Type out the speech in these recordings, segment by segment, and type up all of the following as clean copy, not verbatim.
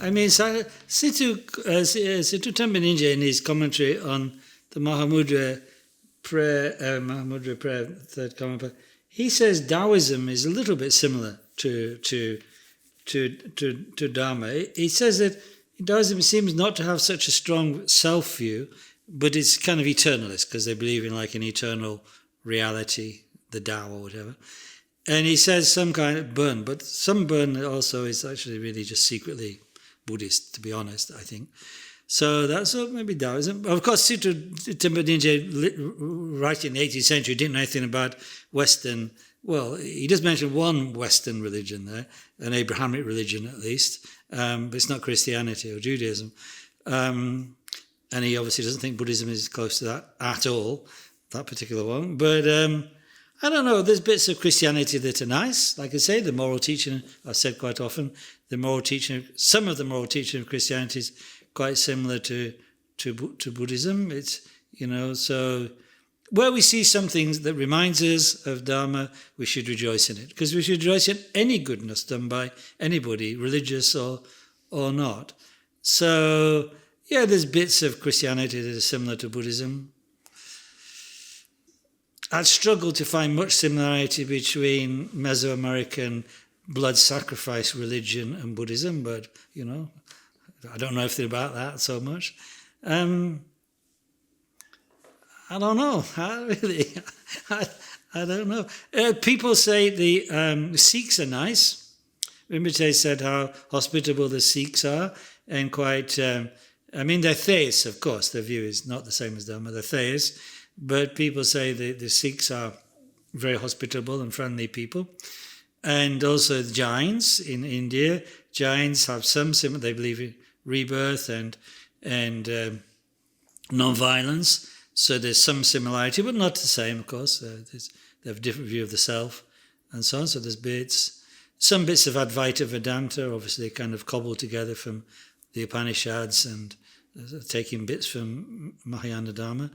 I mean, Situ Tambaninja in his commentary on the Mahamudra prayer, third commentary, he says Taoism is a little bit similar to Dharma. He says that Taoism seems not to have such a strong self view, but it's kind of eternalist because they believe in like an eternal reality, the Tao or whatever. And he says some kind of burn, but some burn also is actually really just secretly Buddhist, to be honest, I think. So that's maybe Taoism. Of course, Sutra Timbaninja, right in the 18th century, didn't know anything about Western. Well, he does mention one Western religion there, an Abrahamic religion at least, but it's not Christianity or Judaism. And he obviously doesn't think Buddhism is close to that at all, that particular one. But I don't know, there's bits of Christianity that are nice. Like I say, the moral teaching, I've said quite often, some of the moral teaching of Christianity is quite similar to Buddhism. It's, so where we see some things that reminds us of Dharma, we should rejoice in it. Because we should rejoice in any goodness done by anybody, religious or not. So, yeah, there's bits of Christianity that are similar to Buddhism. I'd struggle to find much similarity between Mesoamerican blood sacrifice religion and Buddhism, but, I don't know if they're about that so much. I don't know. I don't know. People say the Sikhs are nice. Rinpoche said how hospitable the Sikhs are and quite... they're theists, of course. Their view is not the same as Dharma. They're theists. But people say the Sikhs are very hospitable and friendly people. And also the Jains in India. Jains have some similar... They believe in rebirth and non-violence. So there's some similarity, but not the same, of course. They have a different view of the self and so on. So there's some bits of Advaita Vedanta, obviously kind of cobbled together from the Upanishads and taking bits from Mahayana Dharma.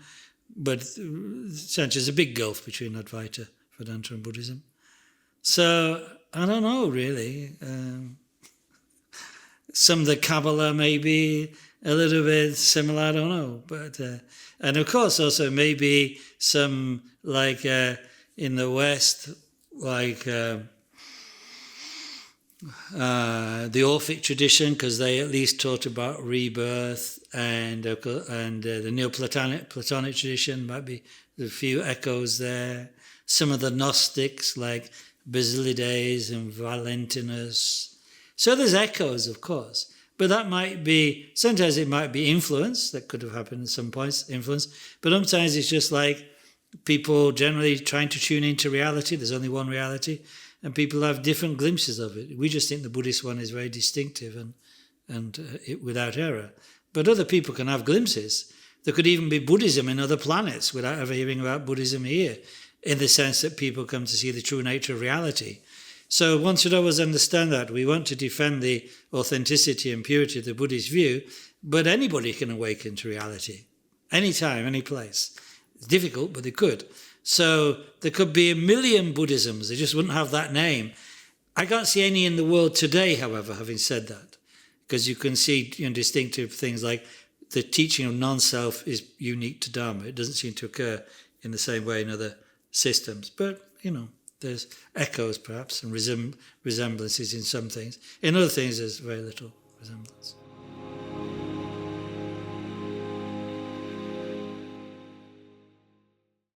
But essentially there's a big gulf between Advaita Vedanta and Buddhism. So I don't know, really. Some of the Kabbalah maybe a little bit similar, I don't know. But and of course also maybe some like in the West, like the Orphic tradition, because they at least taught about rebirth, and the Neoplatonic tradition might be a few echoes there. Some of the Gnostics like Basilides and Valentinus. So there's echoes, of course. But that might be, sometimes it might be influence, that could have happened at some points, influence. But sometimes it's just like people generally trying to tune into reality. There's only one reality. And people have different glimpses of it. We just think the Buddhist one is very distinctive and without error. But other people can have glimpses. There could even be Buddhism in other planets without ever hearing about Buddhism here, in the sense that people come to see the true nature of reality. So one should always understand that. We want to defend the authenticity and purity of the Buddhist view, but anybody can awaken to reality, anytime, any place. It's difficult, but they could. So there could be 1 million Buddhisms. They just wouldn't have that name. I can't see any in the world today, however, having said that, because you can see distinctive things like the teaching of non-self is unique to Dharma. It doesn't seem to occur in the same way in other systems. But, there's echoes perhaps and resemblances in some things. In other things, there's very little resemblance.